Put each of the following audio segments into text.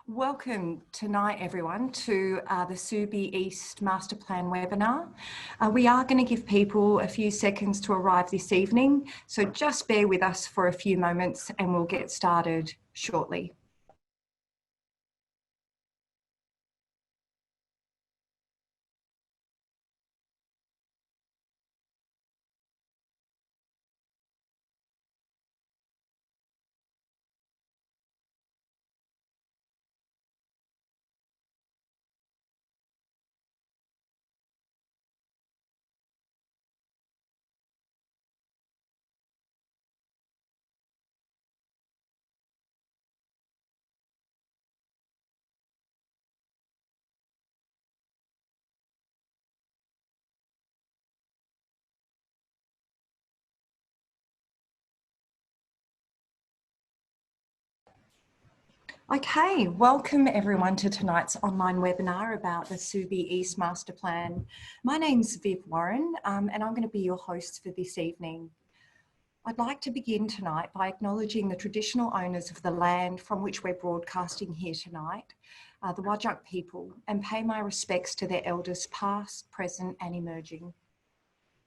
Welcome tonight, everyone, to the Subi East Master Plan webinar. We are going to give people a few seconds to arrive this evening, so just bear with us for a few moments and we'll get started shortly. Okay, welcome everyone to tonight's online webinar about the Subi East Master Plan. My name's Viv Warren and I'm going to be your host for this evening. I'd like to begin tonight by acknowledging the traditional owners of the land from which we're broadcasting here tonight, the Whadjuk people, and pay my respects to their elders past, present and emerging.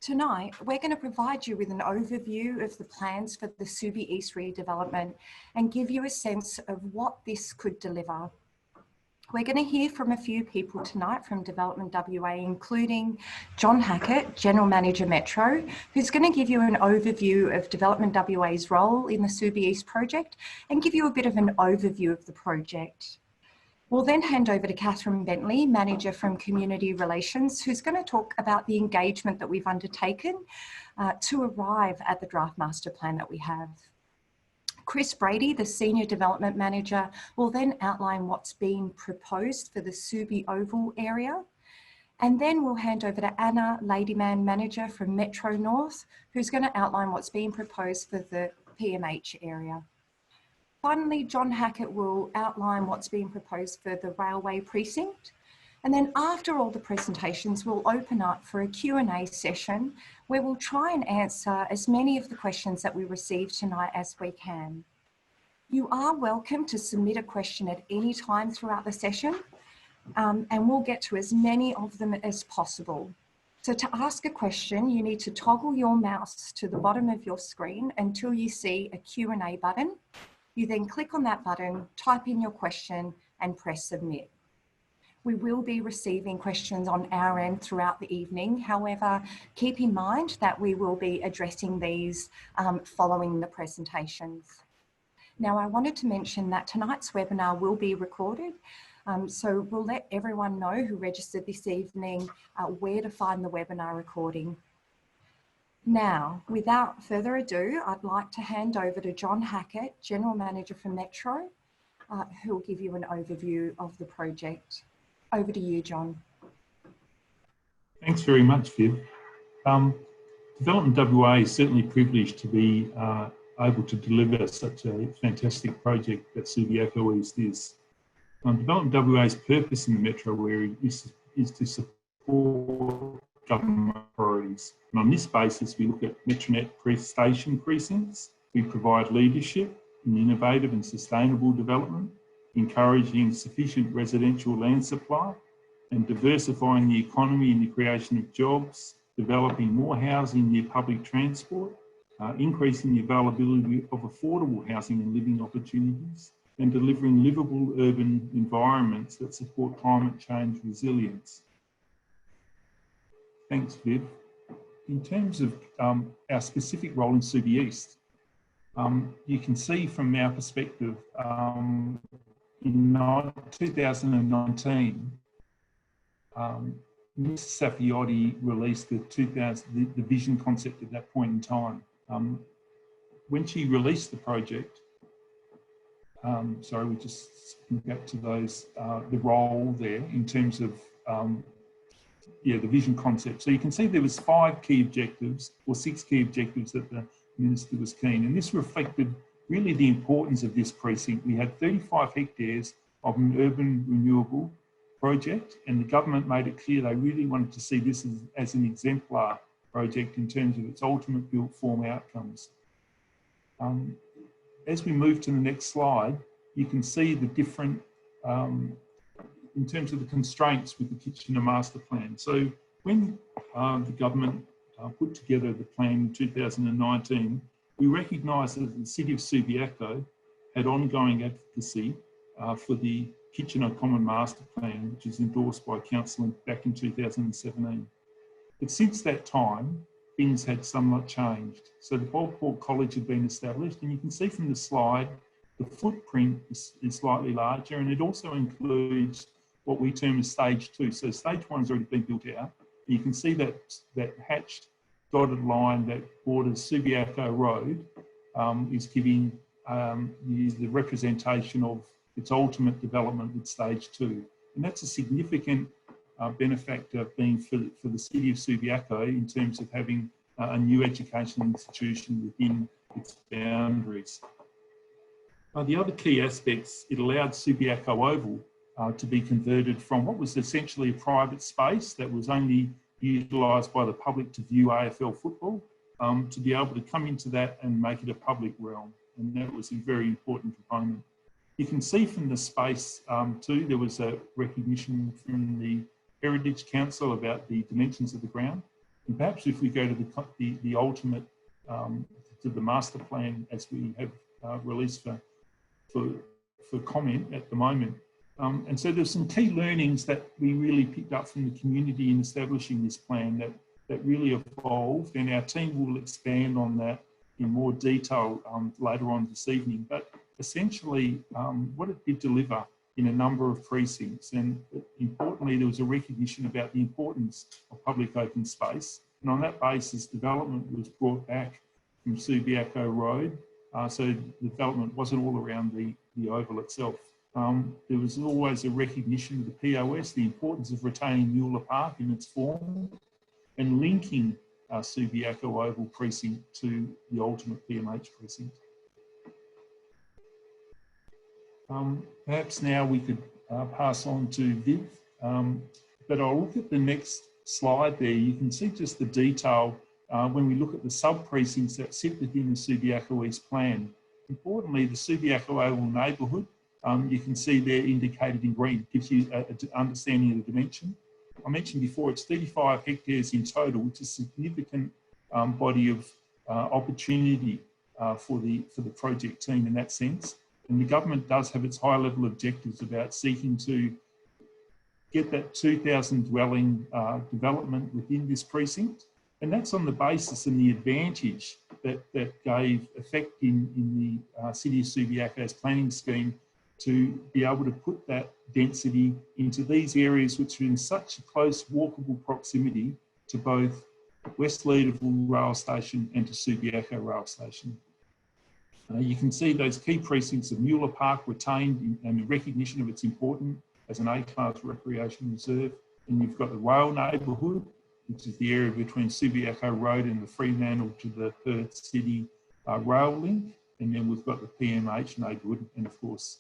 Tonight, we're going to provide you with an overview of the plans for the Subi East redevelopment and give you a sense of what this could deliver. We're going to hear from a few people tonight from DevelopmentWA, including John Hackett, General Manager Metro, who's going to give you an overview of DevelopmentWA's role in the Subi East project and give you a bit of an overview of the project. We'll then hand over to Catherine Bentley, Manager from Community Relations, who's going to talk about the engagement that we've undertaken to arrive at the draft master plan that we have. Chris Brady, the Senior Development Manager, will then outline what's being proposed for the Subi Oval area. And then we'll hand over to Anna, Ladyman Manager from Metro North, who's going to outline what's being proposed for the PMH area. Finally, John Hackett will outline what's being proposed for the railway precinct. And then after all the presentations, we'll open up for a Q&A session where we'll try and answer as many of the questions that we receive tonight as we can. You are welcome to submit a question at any time throughout the session, and we'll get to as many of them as possible. So to ask a question, you need to toggle your mouse to the bottom of your screen until you see a Q&A button. You then click on that button, type in your question and press submit. We will be receiving questions on our end throughout the evening. However, keep in mind that we will be addressing these following the presentations. Now, I wanted to mention that tonight's webinar will be recorded. So we'll let everyone know who registered this evening where to find the webinar recording. Now, without further ado, I'd like to hand over to John Hackett, General Manager for Metro, who will give you an overview of the project. Over to you, John. Thanks very much, Viv. DevelopmentWA is certainly privileged to be able to deliver such a fantastic project that Subiaco East is. DevelopmentWA's purpose in the metro area is to support government priorities. And on this basis, we look at Metronet station precincts. We provide leadership in innovative and sustainable development, encouraging sufficient residential land supply, and diversifying the economy in the creation of jobs, developing more housing near public transport, increasing the availability of affordable housing and living opportunities, and delivering livable urban environments that support climate change resilience. Thanks, Viv. In terms of our specific role in Subi East, you can see from our perspective, in 2019, Ms. Safiotti released the vision concept at that point in time. When she released the project, sorry, we just back to those, the role there in terms of the vision concept. So you can see there was 5 key objectives or 6 key objectives that the Minister was keen, and this reflected really the importance of this precinct. We had 35 hectares of an urban renewable project, and the government made it clear they really wanted to see this as an exemplar project in terms of its ultimate built form outcomes. As we move to the next slide, you can see the different in terms of the constraints with the Kitchener Master Plan. So when the government put together the plan in 2019, we recognised that the City of Subiaco had ongoing advocacy for the Kitchener Common Master Plan, which was endorsed by Council back in 2017. But since that time, things had somewhat changed. So the Bulport College had been established, and you can see from the slide, the footprint is slightly larger, and it also includes what we term as stage 2. So stage 1 has already been built out. You can see that hatched dotted line that borders Subiaco Road is giving the representation of its ultimate development with stage 2. And that's a significant benefactor being for the City of Subiaco in terms of having a new educational institution within its boundaries. The other key aspects, it allowed Subiaco Oval to be converted from what was essentially a private space that was only utilised by the public to view AFL football, to be able to come into that and make it a public realm. And that was a very important component. You can see from the space too, there was a recognition from the Heritage Council about the dimensions of the ground. And perhaps if we go to the ultimate, to the master plan as we have released for comment at the moment. And so there's some key learnings that we really picked up from the community in establishing this plan that really evolved, and our team will expand on that in more detail later on this evening. But essentially, what it did deliver in a number of precincts, and importantly, there was a recognition about the importance of public open space. And on that basis, development was brought back from Subiaco Road. So the development wasn't all around the oval itself. There was always a recognition of the POS, the importance of retaining Mueller Park in its form, and linking Subiaco Oval precinct to the ultimate PMH precinct. Perhaps now we could pass on to Viv, but I'll look at the next slide there. You can see just the detail when we look at the sub-precincts that sit within the Subiaco East plan. Importantly, the Subiaco Oval neighbourhood, you can see there indicated in green, gives you an understanding of the dimension. I mentioned before, it's 35 hectares in total, which is a significant body of opportunity for the project team in that sense. And the government does have its high-level objectives about seeking to get that 2,000 dwelling development within this precinct. And that's on the basis and the advantage that gave effect in the City of Subiaco's planning scheme to be able to put that density into these areas which are in such a close walkable proximity to both West Leederville Rail Station and to Subiaco Rail Station. You can see those key precincts of Mueller Park retained and recognition of its importance as an A-class recreation reserve. And you've got the rail neighbourhood, which is the area between Subiaco Road and the Fremantle to the Perth City rail link. And then we've got the PMH neighbourhood, and of course,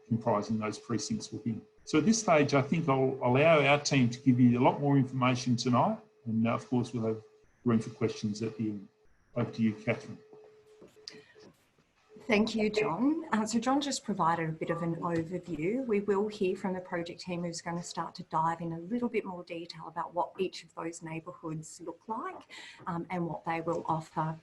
comprising those precincts within. So at this stage, I think I'll allow our team to give you a lot more information tonight. And of course, we'll have room for questions at the end. Over to you, Catherine. Thank you, John. So John just provided a bit of an overview. We will hear from the project team who's going to start to dive in a little bit more detail about what each of those neighbourhoods look like and what they will offer.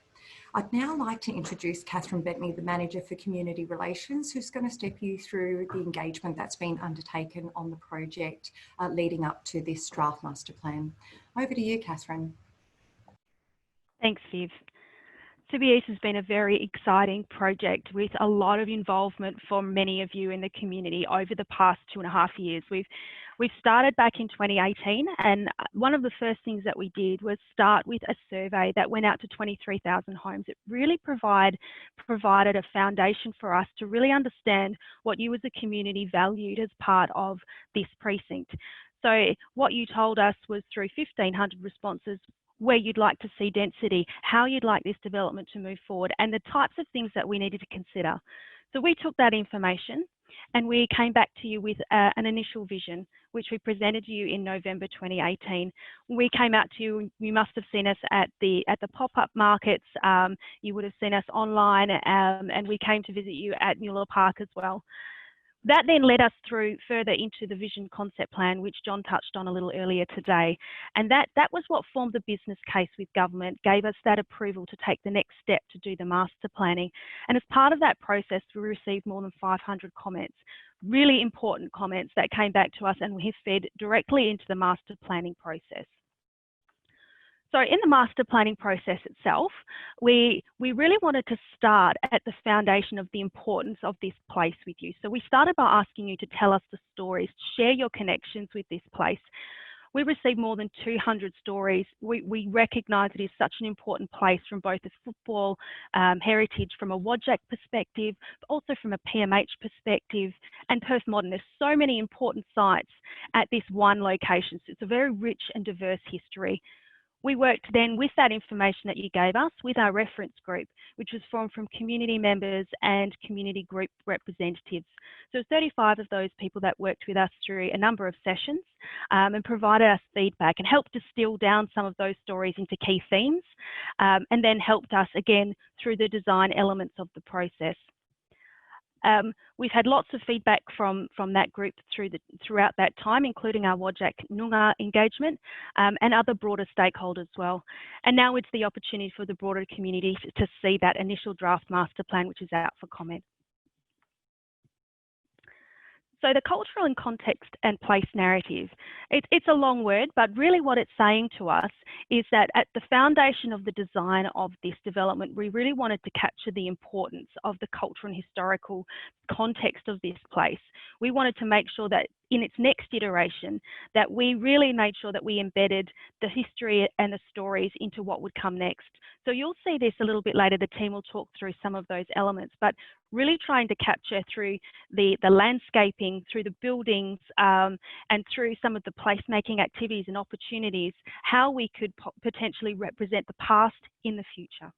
I'd now like to introduce Catherine Bettany, the Manager for Community Relations, who's going to step you through the engagement that's been undertaken on the project leading up to this draft master plan. Over to you, Catherine. Thanks, Viv. Subi East has been a very exciting project with a lot of involvement from many of you in the community over the past 2.5 years. We've started back in 2018, and one of the first things that we did was start with a survey that went out to 23,000 homes. It really provided a foundation for us to really understand what you as a community valued as part of this precinct. So what you told us was through 1,500 responses, where you'd like to see density, how you'd like this development to move forward, and the types of things that we needed to consider. So we took that information and we came back to you with an initial vision, which we presented to you in November 2018. We came out to you, you must have seen us at the pop-up markets, you would have seen us online, and we came to visit you at Mueller Park as well. That then led us through further into the vision concept plan, which John touched on a little earlier today. And that was what formed the business case with government, gave us that approval to take the next step to do the master planning. And as part of that process, we received more than 500 comments, really important comments that came back to us, and we have fed directly into the master planning process. So in the master planning process itself, we really wanted to start at the foundation of the importance of this place with you. So we started by asking you to tell us the stories, share your connections with this place. We received more than 200 stories. We recognise it is such an important place from both a football heritage, from a Whadjuk perspective, but also from a PMH perspective, and postmodern. There's so many important sites at this one location. So it's a very rich and diverse history. We worked then with that information that you gave us with our reference group, which was formed from community members and community group representatives. So 35 of those people that worked with us through a number of sessions and provided us feedback and helped distill down some of those stories into key themes, and then helped us again through the design elements of the process. We've had lots of feedback from that group throughout that time, including our Whadjuk Noongar engagement and other broader stakeholders as well. And now it's the opportunity for the broader community to see that initial draft master plan, which is out for comment. So the cultural and context and place narrative, it's a long word, but really what it's saying to us is that at the foundation of the design of this development, we really wanted to capture the importance of the cultural and historical context of this place. We wanted to make sure that in its next iteration, that we really made sure that we embedded the history and the stories into what would come next. So you'll see this a little bit later. The team will talk through some of those elements, but really trying to capture through the landscaping, through the buildings, and through some of the placemaking activities and opportunities, how we could potentially represent the past in the future.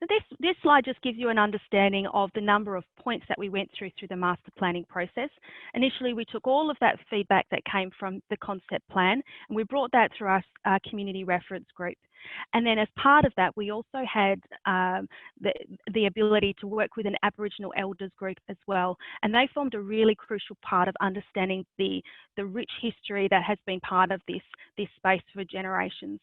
So this slide just gives you an understanding of the number of points that we went through the master planning process. Initially, we took all of that feedback that came from the concept plan, and we brought that through our community reference group. And then as part of that, we also had the ability to work with an Aboriginal elders group as well. And they formed a really crucial part of understanding the rich history that has been part of this space for generations.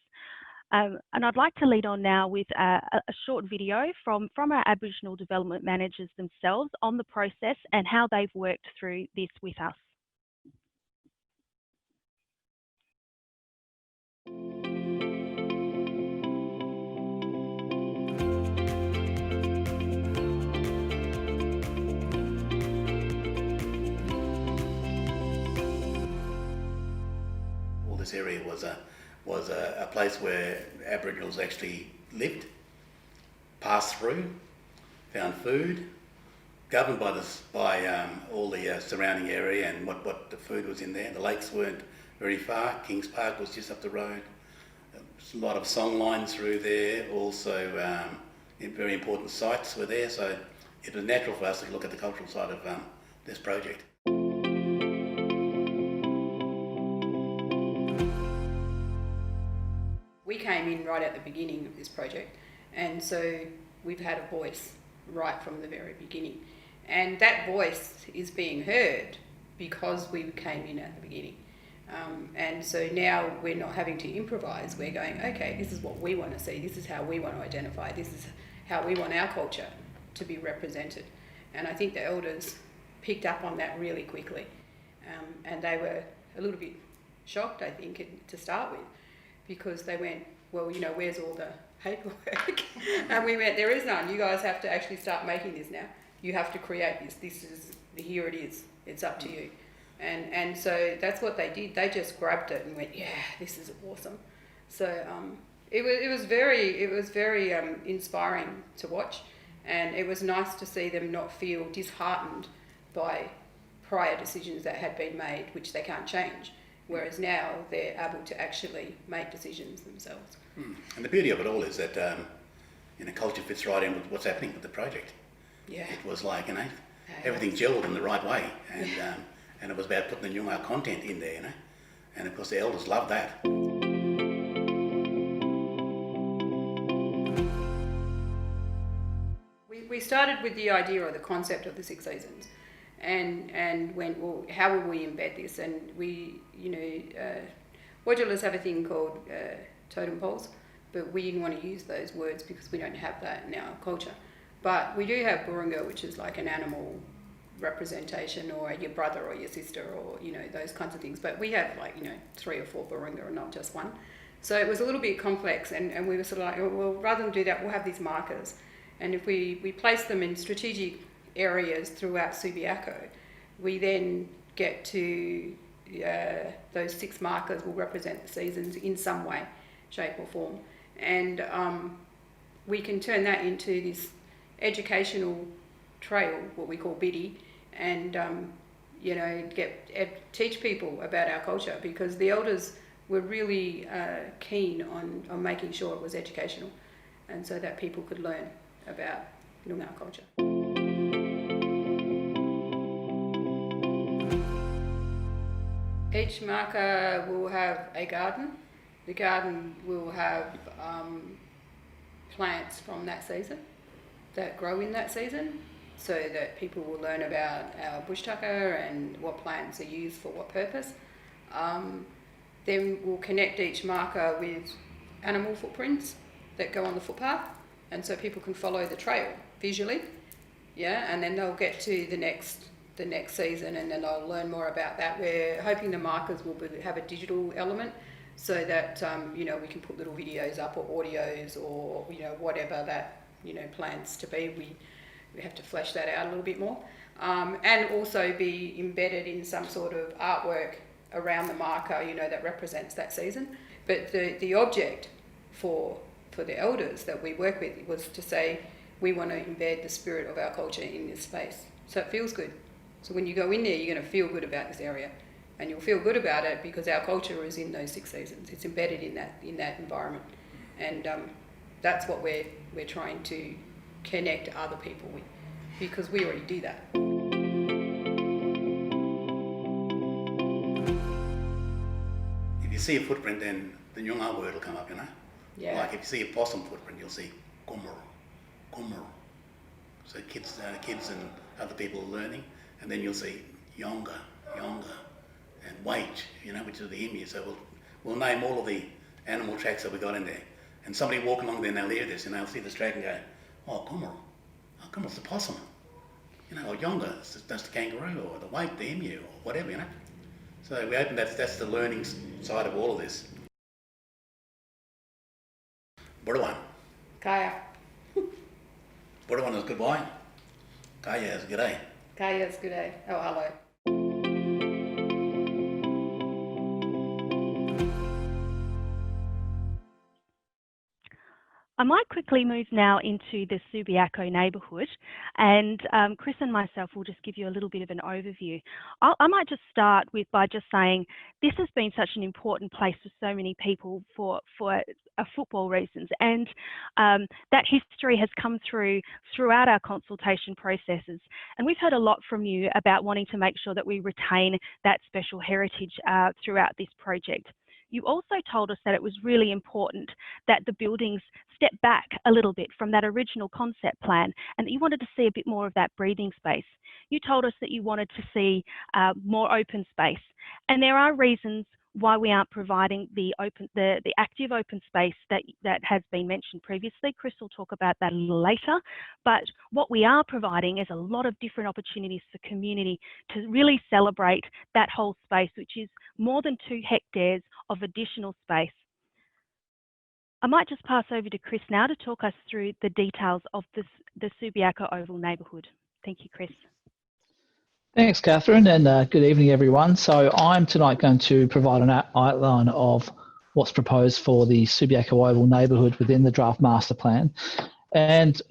And I'd like to lead on now with a short video from our Aboriginal development managers themselves on the process and how they've worked through this with us. Well, this area was a place where Aboriginals actually lived, passed through, found food, governed by all the surrounding area and what the food was in there. The lakes weren't very far. Kings Park was just up the road. There's a lot of song lines through there. Also, very important sites were there. So it was natural for us to look at the cultural side of this project. We came in right at the beginning of this project, and so we've had a voice right from the very beginning. And that voice is being heard because we came in at the beginning. And so now we're not having to improvise, we're going, okay, this is what we want to see, this is how we want to identify, this is how we want our culture to be represented. And I think the elders picked up on that really quickly. And they were a little bit shocked, I think, to start with, because they went, well, you know, where's all the paperwork? And we went, there is none. You guys have to actually start making this now. You have to create this. This is, here it is. It's up to you. And so that's what they did. They just grabbed it and went, yeah, this is awesome. So it was very inspiring to watch, and it was nice to see them not feel disheartened by prior decisions that had been made, which they can't change. Whereas now they're able to actually make decisions themselves. And the beauty of it all is that culture fits right in with what's happening with the project. Yeah. It was like, everything gelled in the right way, and and it was about putting the Noongar content in there, and of course the elders loved that. we started with the idea or the concept of the 6 seasons, and went, well, how will we embed this? And we, Whadjullers have a thing called totem poles, but we didn't want to use those words because we don't have that in our culture. But we do have Burunga, which is like an animal representation, or your brother or your sister, or those kinds of things. But we have 3 or 4 Burunga and not just one. So it was a little bit complex, and we were sort of like, well, rather than do that, we'll have these markers. And if we place them in strategic areas throughout Subiaco, we then get to those 6 markers will represent the seasons in some way, shape or form. And we can turn that into this educational trail, what we call biddy, and teach people about our culture, because the elders were really keen on making sure it was educational, and so that people could learn about Noongar culture. Each marker will have a garden. The garden will have plants from that season that grow in that season, so that people will learn about our bush tucker and what plants are used for what purpose. Then we'll connect each marker with animal footprints that go on the footpath, and so people can follow the trail visually, and then they'll get to the next season, and then they'll learn more about that. We're hoping the markers will have a digital element, so that we can put little videos up, or audios, or whatever that plans to be. We have to flesh that out a little bit more, and also be embedded in some sort of artwork around the marker, that represents that season. But the object for the elders that we work with was to say, we want to embed the spirit of our culture in this space, so it feels good. So when you go in there, you're going to feel good about this area, and you'll feel good about it because our culture is in those 6 seasons. It's embedded in that environment, and that's what we're trying to connect other people with, because we already do that. If you see a footprint, then the Nyunga word will come up, Yeah. Like if you see a possum footprint, you'll see kumuru, kumuru. So kids and other people are learning, and then you'll see yonga, and wage, which is the emu. So we'll name all of the animal tracks that we got in there. And somebody walk along there and they'll hear this, and they'll see this track and go, oh, kumuru. Oh, kumuru, it's the possum. Or yonga, that's the kangaroo, or the wage, the emu, or whatever, So we open that's the learning side of all of this. Budawan. Kaya. Budawan is goodbye. Kaya is good day. Kaya is good day. Oh, hello. I might quickly move now into the Subiaco neighbourhood, and Chris and myself will just give you a little bit of an overview. I might just start by just saying this has been such an important place for so many people for football reasons, and that history has come throughout our consultation processes, and we've heard a lot from you about wanting to make sure that we retain that special heritage throughout this project. You also told us that it was really important that the buildings step back a little bit from that original concept plan, and that you wanted to see a bit more of that breathing space. You told us that you wanted to see more open space, and there are reasons why we aren't providing the active open space that has been mentioned previously. Chris will talk about that a little later, but what we are providing is a lot of different opportunities for community to really celebrate that whole space, which is more than 2 hectares of additional space. I might just pass over to Chris now to talk us through the details of the Subiaco Oval neighbourhood. Thank you, Chris. Thanks, Catherine, and good evening, everyone. So I'm tonight going to provide an outline of what's proposed for the Subiaco Oval neighbourhood within the draft master plan. And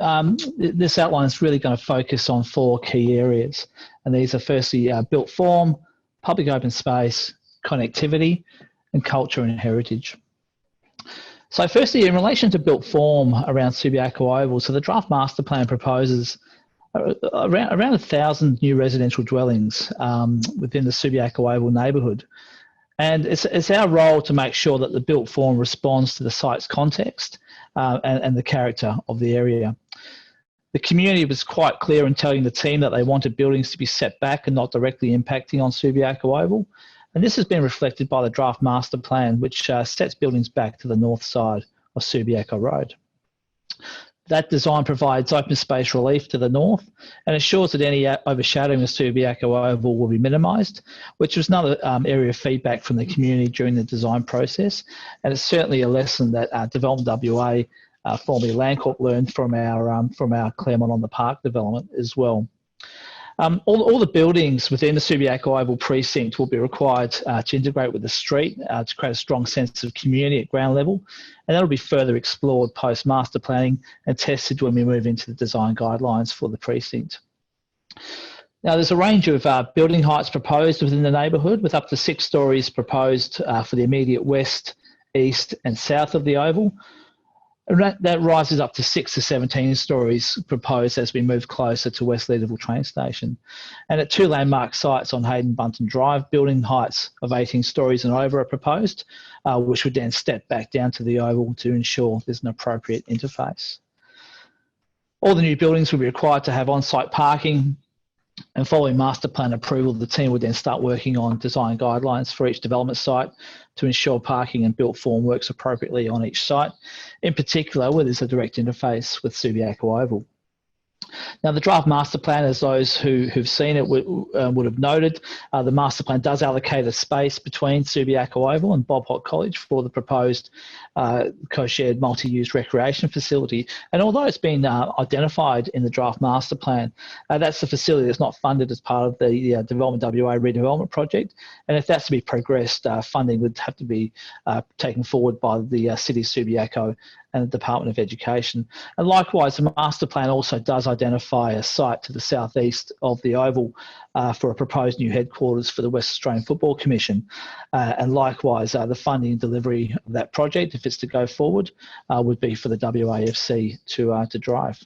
this outline is really going to focus on 4 key areas. And these are firstly built form, public open space, connectivity, and culture and heritage. So firstly, in relation to built form around Subiaco Oval, so the draft master plan proposes around 1,000 new residential dwellings within the Subiaco Oval neighbourhood. And it's our role to make sure that the built form responds to the site's context and the character of the area. The community was quite clear in telling the team that they wanted buildings to be set back and not directly impacting on Subiaco Oval. And this has been reflected by the draft master plan, which sets buildings back to the north side of Subiaco Road. That design provides open space relief to the north and ensures that any overshadowing of Subiaco Oval will be minimised, which was another area of feedback from the community during the design process. And it's certainly a lesson that DevelopmentWA, formerly Landcorp, learned from our Claremont on the Park development as well. All the buildings within the Subiaco Oval precinct will be required to integrate with the street to create a strong sense of community at ground level, and that'll be further explored post master planning and tested when we move into the design guidelines for the precinct. Now, there's a range of building heights proposed within the neighbourhood, with up to 6 stories proposed for the immediate west, east and south of the Oval. And that rises up to 6 to 17 stories proposed as we move closer to West Leederville train station. And at 2 landmark sites on Hayden Bunton Drive, building heights of 18 stories and over are proposed, which would then step back down to the Oval to ensure there's an appropriate interface. All the new buildings will be required to have on-site parking, and following master plan approval, the team would then start working on design guidelines for each development site to ensure parking and built form works appropriately on each site, in particular where there's a direct interface with Subiaco Oval. Now, the draft master plan, as those who've seen it would have noted, the master plan does allocate a space between Subiaco Oval and Bob Hawke College for the proposed co-shared multi-use recreation facility. And although it's been identified in the draft master plan, that's the facility that's not funded as part of the DevelopmentWA redevelopment project. And if that's to be progressed, funding would have to be taken forward by the City of Subiaco and the Department of Education. And likewise, the master plan also does identify a site to the southeast of the Oval for a proposed new headquarters for the West Australian Football Commission. And likewise, the funding and delivery of that project, if it's to go forward, would be for the WAFC to drive.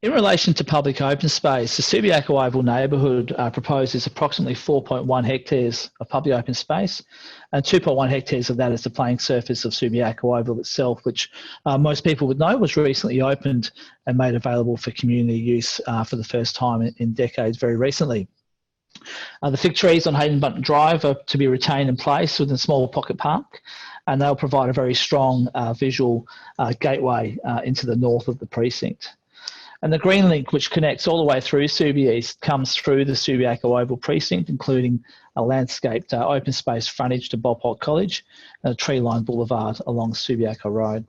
In relation to public open space, the Subiaco Oval neighbourhood proposes approximately 4.1 hectares of public open space, and 2.1 hectares of that is the playing surface of Subiaco Oval itself, which most people would know was recently opened and made available for community use for the first time in decades very recently. The fig trees on Hayden Bunton Drive are to be retained in place within a small pocket park, and they'll provide a very strong visual gateway into the north of the precinct. And the green link, which connects all the way through Subi East, comes through the Subiaco Oval precinct, including a landscaped open space frontage to Bob Hawke College and a tree-lined boulevard along Subiaco Road.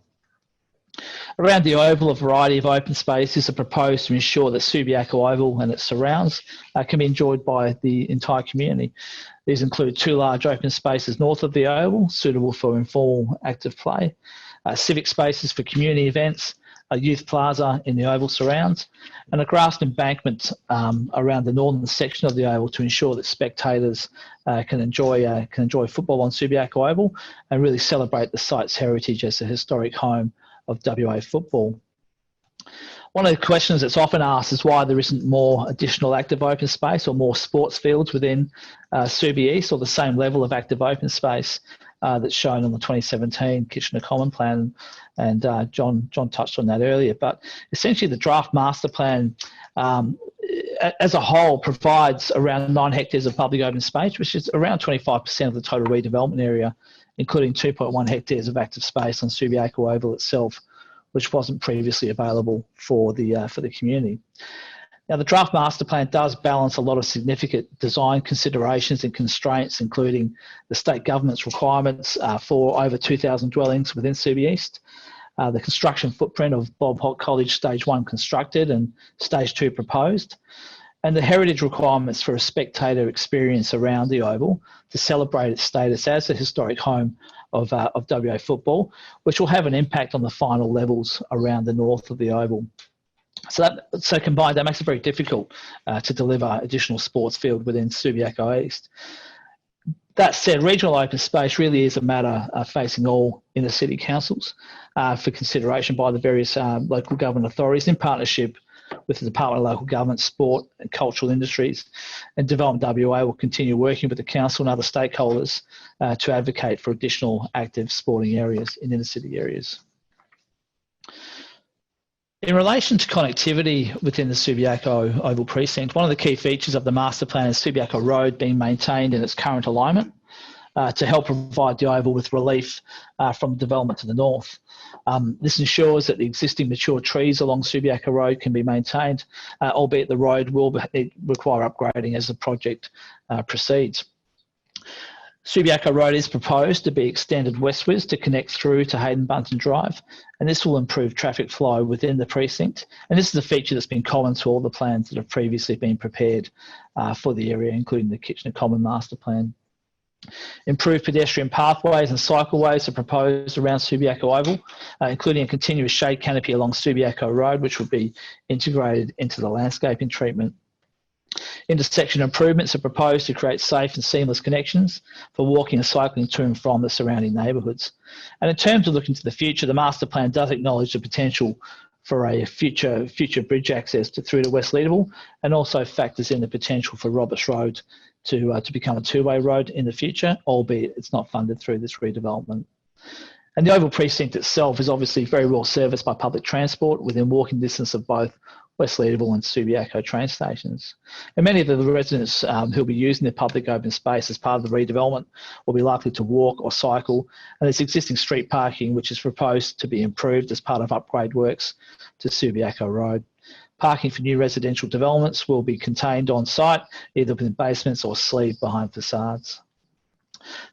Around the Oval, a variety of open spaces are proposed to ensure that Subiaco Oval and its surrounds can be enjoyed by the entire community. These include 2 large open spaces north of the Oval, suitable for informal active play, civic spaces for community events, a youth plaza in the Oval surrounds, and a grassed embankment around the northern section of the Oval to ensure that spectators can enjoy football on Subiaco Oval and really celebrate the site's heritage as a historic home of WA football. One of the questions that's often asked is why there isn't more additional active open space or more sports fields within Subi East, or the same level of active open space that's shown on the 2017 Kitchener Common Plan, and John touched on that earlier. But essentially, the draft master plan as a whole provides around 9 hectares of public open space, which is around 25% of the total redevelopment area, including 2.1 hectares of active space on Subiaco Oval itself, which wasn't previously available for the community. Now, the draft master plan does balance a lot of significant design considerations and constraints, including the state government's requirements for over 2,000 dwellings within Subi East, the construction footprint of Bob Hawke College Stage 1 constructed and Stage 2 proposed, and the heritage requirements for a spectator experience around the Oval to celebrate its status as a historic home of WA football, which will have an impact on the final levels around the north of the Oval. So combined, that makes it very difficult to deliver additional sports field within Subiaco East. That said, regional open space really is a matter facing all inner city councils for consideration by the various local government authorities in partnership with the Department of Local Government, Sport and Cultural Industries. And DevelopmentWA will continue working with the council and other stakeholders to advocate for additional active sporting areas in inner city areas. In relation to connectivity within the Subiaco Oval precinct, one of the key features of the master plan is Subiaco Road being maintained in its current alignment to help provide the Oval with relief from development to the north. This ensures that the existing mature trees along Subiaco Road can be maintained, albeit the road will require upgrading as the project proceeds. Subiaco Road is proposed to be extended westwards to connect through to Hayden Bunton Drive, and this will improve traffic flow within the precinct. And this is a feature that's been common to all the plans that have previously been prepared for the area, including the Kitchener Common Master Plan. Improved pedestrian pathways and cycleways are proposed around Subiaco Oval, including a continuous shade canopy along Subiaco Road, which will be integrated into the landscaping treatment. Intersection improvements are proposed to create safe and seamless connections for walking and cycling to and from the surrounding neighbourhoods. And in terms of looking to the future, the master plan does acknowledge the potential for a future bridge access through to West Leederville, and also factors in the potential for Roberts Road to become a two-way road in the future, albeit it's not funded through this redevelopment. And the Oval Precinct itself is obviously very well serviced by public transport within walking distance of both West Leederville and Subiaco train stations. And many of the residents who'll be using the public open space as part of the redevelopment will be likely to walk or cycle. And there's existing street parking, which is proposed to be improved as part of upgrade works to Subiaco Road. Parking for new residential developments will be contained on site, either within basements or sleeved behind facades.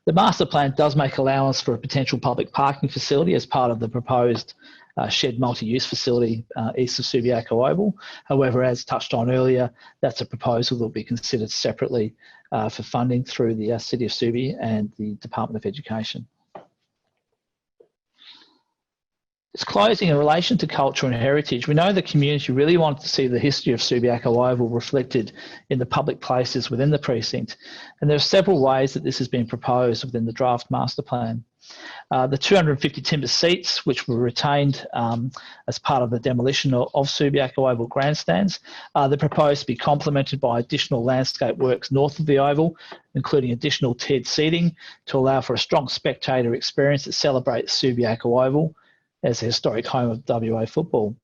The master plan does make allowance for a potential public parking facility as part of the proposed shed multi-use facility east of Subiaco Oval. However, as touched on earlier, that's a proposal that will be considered separately for funding through the City of Subi and the Department of Education. It's closing in relation to culture and heritage. We know the community really wanted to see the history of Subiaco Oval reflected in the public places within the precinct. And there are several ways that this has been proposed within the draft master plan. The 250 timber seats, which were retained as part of the demolition of Subiaco Oval grandstands, they're proposed to be complemented by additional landscape works north of the Oval, including additional tiered seating to allow for a strong spectator experience that celebrates Subiaco Oval as the historic home of WA football.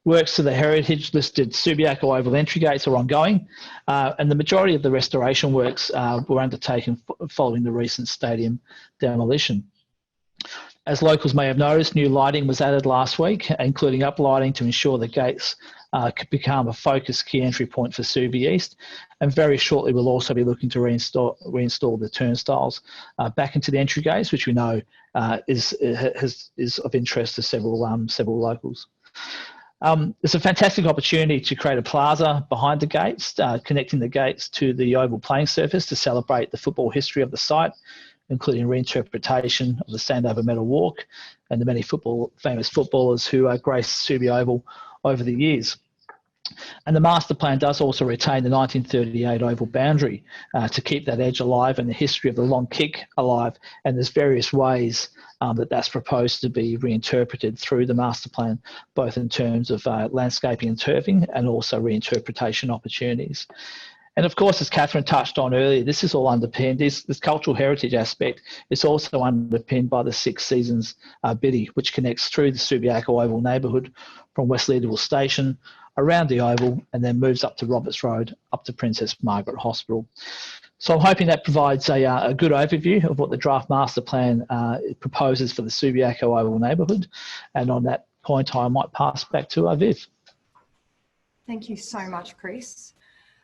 Works to the heritage listed Subiaco Oval entry gates are ongoing, and the majority of the restoration works were undertaken following the recent stadium demolition. As locals may have noticed, new lighting was added last week, including uplighting to ensure the gates could become a focused key entry point for Subi East. And very shortly, we'll also be looking to reinstall the turnstiles back into the entry gates, which we know is of interest to several locals. It's a fantastic opportunity to create a plaza behind the gates, connecting the gates to the Oval playing surface to celebrate the football history of the site, including reinterpretation of the Sandover Medal Walk and the many famous footballers who graced Subi Oval over the years. And the master plan does also retain the 1938 Oval boundary to keep that edge alive and the history of the long kick alive. And there's various ways that's proposed to be reinterpreted through the master plan, both in terms of landscaping and turfing and also reinterpretation opportunities. And of course, as Catherine touched on earlier, this is all underpinned, this cultural heritage aspect is also underpinned by the Six Seasons biddy, which connects through the Subiaco Oval neighbourhood from West Leederville Station, around the Oval, and then moves up to Roberts Road, up to Princess Margaret Hospital. So I'm hoping that provides a good overview of what the draft master plan proposes for the Subiaco Oval neighbourhood. And on that point, I might pass back to Viv. Thank you so much, Chris.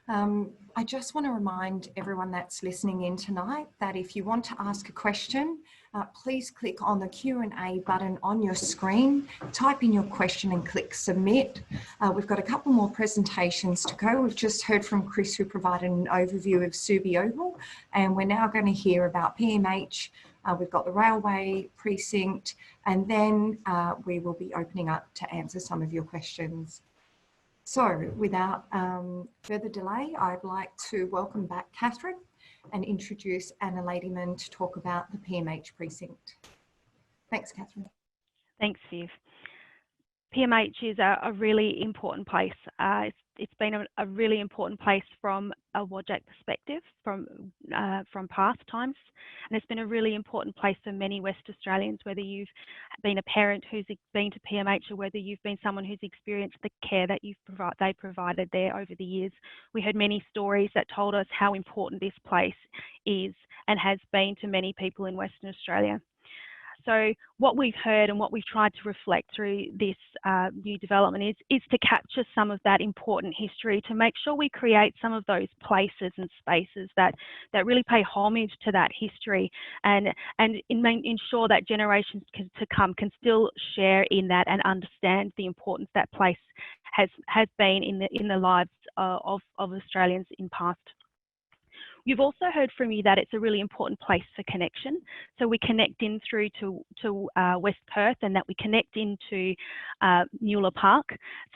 I just want to remind everyone that's listening in tonight that if you want to ask a question, please click on the Q&A button on your screen, type in your question and click submit. We've got a couple more presentations to go. We've just heard from Chris, who provided an overview of Subi Oval, and we're now going to hear about PMH. We've got the railway precinct, and then we will be opening up to answer some of your questions. So without further delay, I'd like to welcome back Catherine and introduce Anna Ladyman to talk about the PMH precinct. Thanks, Catherine. Thanks, Viv. PMH is a really important place. It's been a really important place from a Whadjuk perspective from past times, and it's been a really important place for many West Australians, whether you've been a parent who's been to PMH or whether you've been someone who's experienced the care that they provided there over the years. We heard many stories that told us how important this place is and has been to many people in Western Australia. So what we've heard and what we've tried to reflect through this new development is to capture some of that important history, to make sure we create some of those places and spaces that really pay homage to that history and ensure that generations to come can still share in that and understand the importance that place has been in the lives of Australians in past. You've also heard from me that it's a really important place for connection. So we connect in through to West Perth, and that we connect into Nuala Park.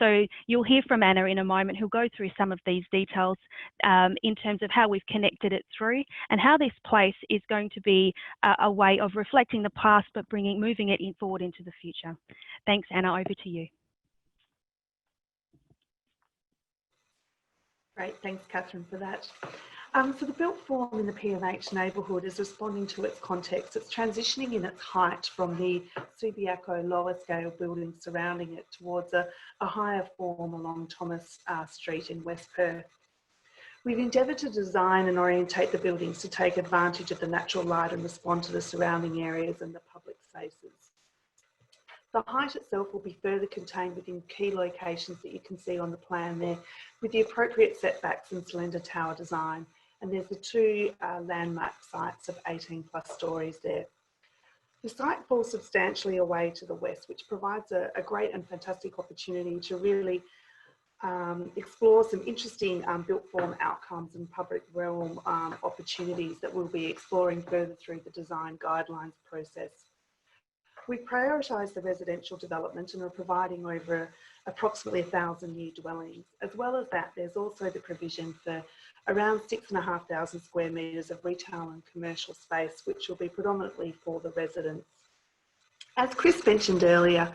So you'll hear from Anna in a moment, who'll go through some of these details in terms of how we've connected it through and how this place is going to be a way of reflecting the past, but moving it forward into the future. Thanks, Anna, over to you. Great, thanks Catherine for that. So the built form in the PMH neighbourhood is responding to its context. It's transitioning in its height from the Subiaco lower scale buildings surrounding it towards a higher form along Thomas Street in West Perth. We've endeavoured to design and orientate the buildings to take advantage of the natural light and respond to the surrounding areas and the public spaces. The height itself will be further contained within key locations that you can see on the plan there, with the appropriate setbacks and slender tower design. And there's the two landmark sites of 18+ stories there. The site falls substantially away to the west, which provides a great and fantastic opportunity to really explore some interesting built form outcomes and public realm opportunities that we'll be exploring further through the design guidelines process. We've prioritised the residential development and are providing over approximately 1,000 new dwellings. As well as that, there's also the provision for around 6,500 square metres of retail and commercial space, which will be predominantly for the residents. As Chris mentioned earlier,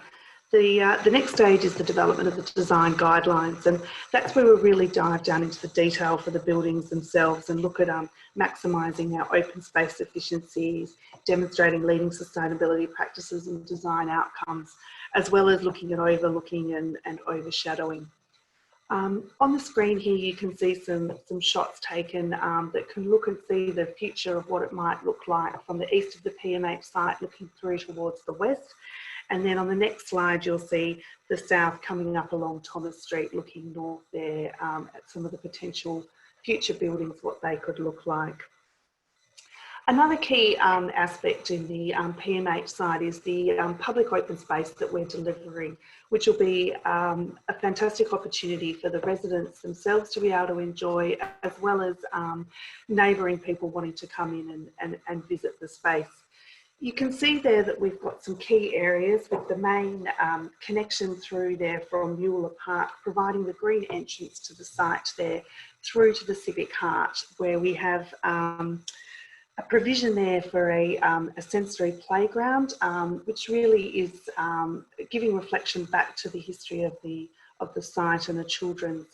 the next stage is the development of the design guidelines, and that's where we'll really dive down into the detail for the buildings themselves and look at maximising our open space efficiencies, demonstrating leading sustainability practices and design outcomes, as well as looking at overlooking and overshadowing. On the screen here you can see some shots taken that can look and see the future of what it might look like from the east of the PMH site looking through towards the west. And then on the next slide, you'll see the south coming up along Thomas Street, looking north there at some of the potential future buildings, what they could look like. Another key aspect in the PMH side is the public open space that we're delivering, which will be a fantastic opportunity for the residents themselves to be able to enjoy, as well as neighbouring people wanting to come in and visit the space. You can see there that we've got some key areas with the main connection through there from Nuala Park, providing the green entrance to the site there through to the Civic Heart, where we have a provision there for a sensory playground, which really is giving reflection back to the history of the site and the children's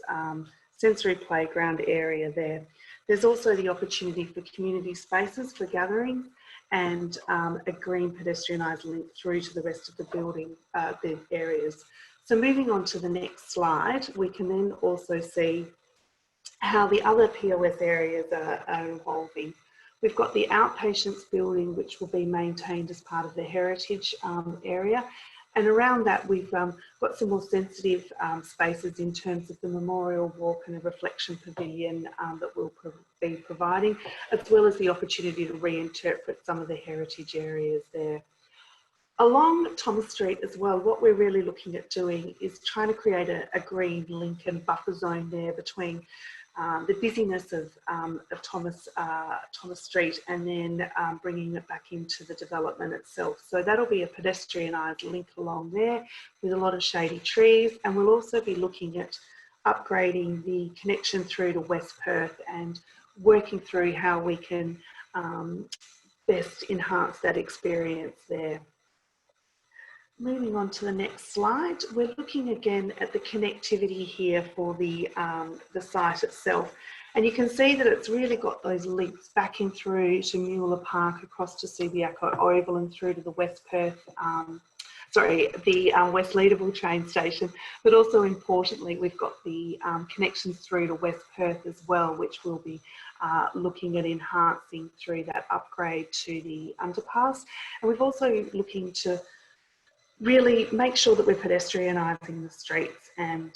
sensory playground area there. There's also the opportunity for community spaces for gatherings and a green pedestrianised link through to the rest of the building, the areas. So moving on to the next slide, we can then also see how the other POS areas are evolving. We've got the outpatients building, which will be maintained as part of the heritage area. And around that, we've got some more sensitive spaces in terms of the memorial walk and a reflection pavilion that we'll be providing, as well as the opportunity to reinterpret some of the heritage areas there. Along Thomas Street as well, what we're really looking at doing is trying to create a green link and buffer zone there between the busyness of Thomas Street and then bringing it back into the development itself. So that'll be a pedestrianised link along there with a lot of shady trees, and we'll also be looking at upgrading the connection through to West Perth and working through how we can best enhance that experience there. Moving on to the next slide, we're looking again at the connectivity here for the site itself. And you can see that it's really got those links back in through to Mueller Park, across to Subiaco Oval and through to the West Perth, West Leederville train station. But also importantly, we've got the connections through to West Perth as well, which we'll be looking at enhancing through that upgrade to the underpass. And we've also looking to really make sure that we're pedestrianising the streets, and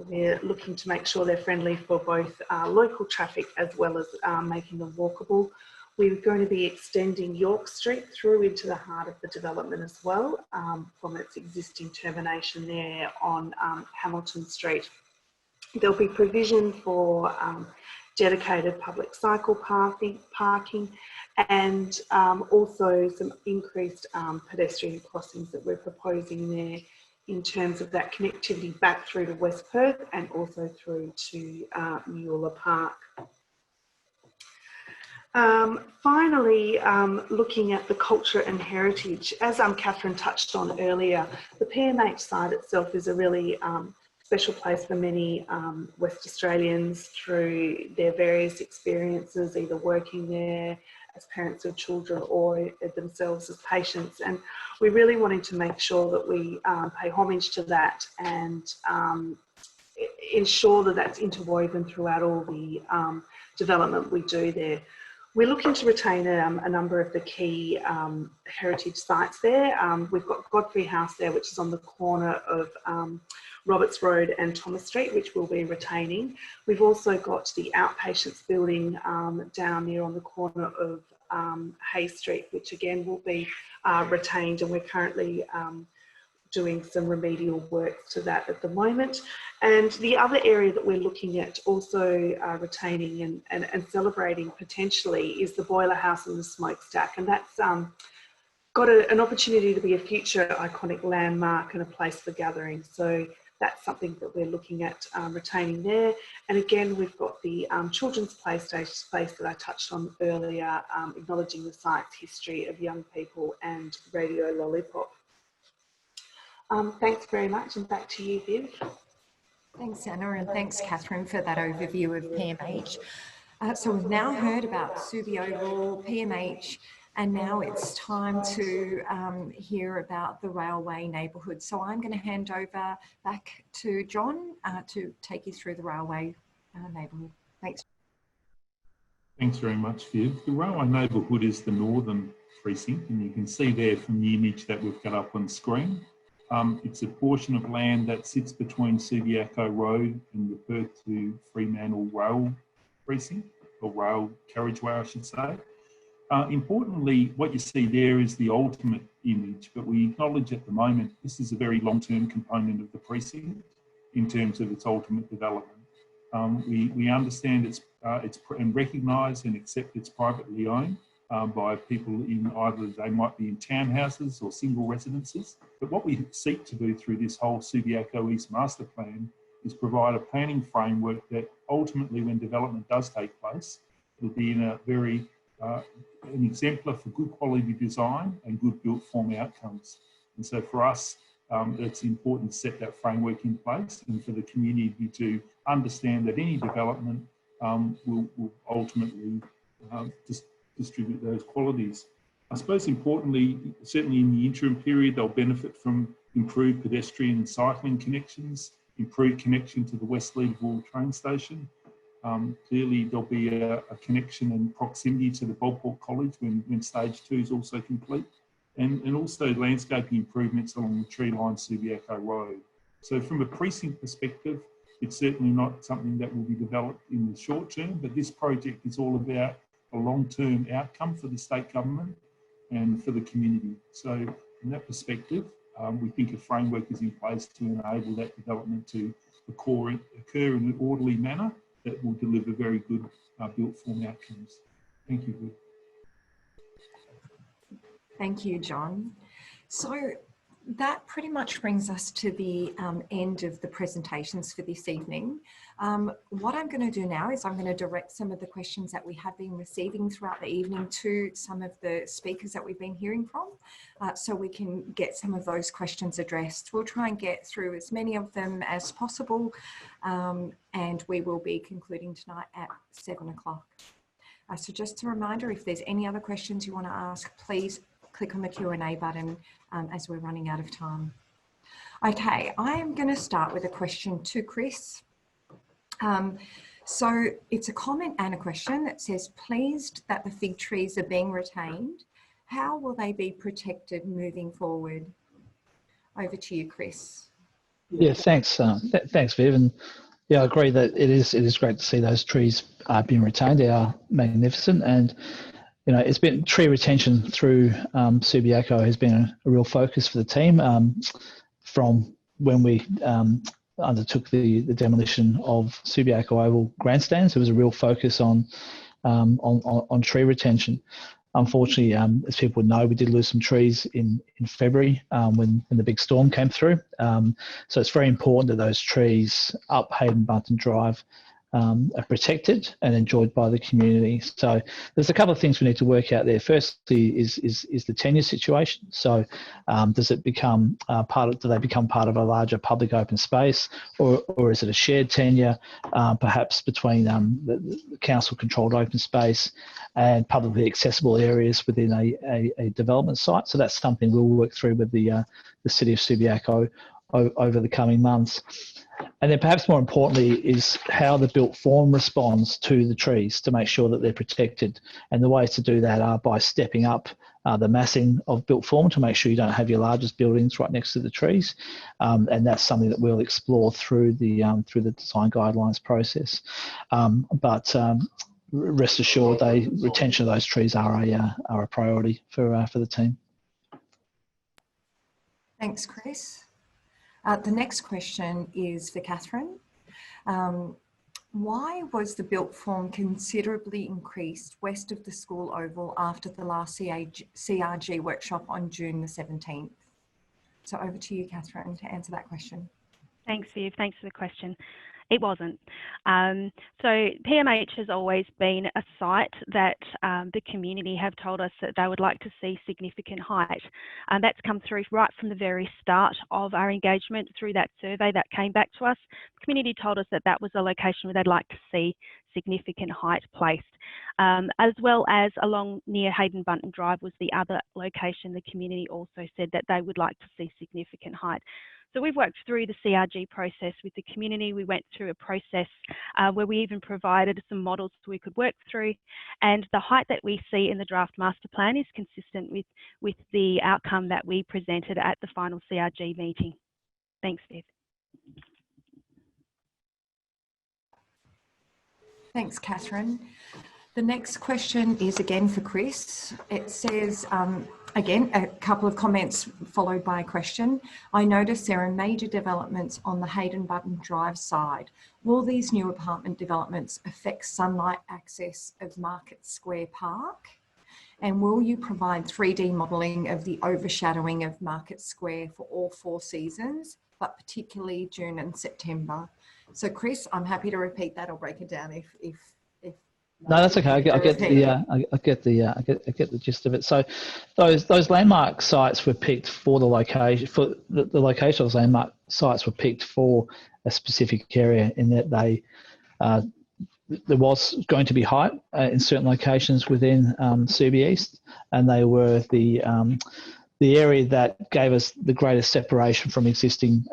we're looking to make sure they're friendly for both local traffic as well as making them walkable. We're going to be extending York Street through into the heart of the development as well, from its existing termination there on Hamilton Street. There'll be provision for dedicated public cycle parking, and also some increased pedestrian crossings that we're proposing there in terms of that connectivity back through to West Perth and also through to Mueller Park. Finally, looking at the culture and heritage, as Catherine touched on earlier, the PMH site itself is a really special place for many West Australians through their various experiences, either working there as parents of children or themselves as patients. And we really wanted to make sure that we pay homage to that and ensure that that's interwoven throughout all the development we do there. We're looking to retain a number of the key heritage sites there. We've got Godfrey House there, which is on the corner of Roberts Road and Thomas Street, which we'll be retaining. We've also got the outpatients building down there on the corner of Hay Street, which again will be retained, and we're currently doing some remedial work to that at the moment. And the other area that we're looking at also retaining and celebrating potentially is the boiler house and the smokestack, and that's got an opportunity to be a future iconic landmark and a place for gathering. So that's something that we're looking at retaining there. And again, we've got the children's play space that I touched on earlier, acknowledging the site's history of young people and Radio Lollipop. Thanks very much, and back to you, Viv. Thanks, Anna, and thanks, Catherine, for that overview of PMH. So we've now heard about Subi Oval, PMH, and now it's time to hear about the railway neighbourhood. So I'm going to hand over back to John to take you through the railway neighbourhood. Thanks. Thanks very much, Viv. The railway neighbourhood is the northern precinct, and you can see there from the image that we've got up on screen. It's a portion of land that sits between Subiaco Road and the Perth to Fremantle Rail precinct, or rail carriageway, I should say. Importantly, what you see there is the ultimate image, but we acknowledge at the moment this is a very long-term component of the precinct in terms of its ultimate development. We understand it's and recognise and accept it's privately owned by people in either they might be in townhouses or single residences. But what we seek to do through this whole Subiaco East master plan is provide a planning framework that ultimately, when development does take place, will be in a very an exemplar for good quality design and good built form outcomes. And so for us, it's important to set that framework in place and for the community to understand that any development will ultimately distribute those qualities. I suppose importantly, certainly in the interim period, they'll benefit from improved pedestrian and cycling connections, improved connection to the West Leederville train station. Clearly there'll be a connection and proximity to the Bogport College when stage 2 is also complete, and also landscaping improvements along the tree line Subiaco Road. So from a precinct perspective, it's certainly not something that will be developed in the short term, but this project is all about a long-term outcome for the state government and for the community. So from that perspective, we think a framework is in place to enable that development to occur in an orderly manner that will deliver very good built form outcomes. Thank you. Thank you, John. So That pretty much brings us to the end of the presentations for this evening. What I'm going to do now is I'm going to direct some of the questions that we have been receiving throughout the evening to some of the speakers that we've been hearing from, so we can get some of those questions addressed. We'll try and get through as many of them as possible, and we will be concluding tonight at 7 o'clock. So just a reminder, if there's any other questions you want to ask, please click on the Q&A button as we're running out of time. Okay, I am going to start with a question to Chris. So it's a comment and a question that says, pleased that the fig trees are being retained. How will they be protected moving forward? Over to you, Chris. Yeah, thanks. Thanks, Viv. And yeah, I agree that it is great to see those trees being retained. They are magnificent, and you know, it's been tree retention through Subiaco has been a real focus for the team from when we undertook the demolition of Subiaco Oval grandstands. There was a real focus on tree retention. Unfortunately, as people would know, we did lose some trees in February when the big storm came through. So it's very important that those trees up Hayden Bunton Drive are protected and enjoyed by the community. So there's a couple of things we need to work out there. Firstly is the tenure situation. So does it become do they become part of a larger public open space, or is it a shared tenure, perhaps between the council controlled open space and publicly accessible areas within a development site? So that's something we'll work through with the City of Subiaco over the coming months. And then perhaps more importantly is how the built form responds to the trees to make sure that they're protected. And the ways to do that are by stepping up the massing of built form to make sure you don't have your largest buildings right next to the trees. And that's something that we'll explore through the design guidelines process. But rest assured, retention of those trees are a priority for the team. Thanks, Chris. The next question is for Catherine. Why was the built form considerably increased west of the school oval after the last CRG workshop on June the 17th? So over to you, Catherine, to answer that question. Thanks, Viv. Thanks for the question. It wasn't. So PMH has always been a site that the community have told us that they would like to see significant height. That's come through right from the very start of our engagement through that survey that came back to us. The community told us that that was a location where they'd like to see significant height placed, as well as along near Hayden Bunton Drive was the other location the community also said that they would like to see significant height. So we've worked through the CRG process with the community. We went through a process where we even provided some models we could work through, and the height that we see in the draft master plan is consistent with the outcome that we presented at the final CRG meeting. Thanks, Viv. Thanks, Catherine. The next question is again for Chris. It says, again, a couple of comments followed by a question. I notice there are major developments on the Hayden Bunton Drive side. Will these new apartment developments affect sunlight access of Market Square Park? And will you provide 3D modelling of the overshadowing of Market Square for all 4 seasons, but particularly June and September? So Chris, I'm happy to repeat that or break it down if no, that's okay. I get the gist of it. So, those landmark sites were picked for the location. For the location of those landmark sites were picked for a specific area, in that there was going to be height in certain locations within Subi East, and they were the area that gave us the greatest separation from existing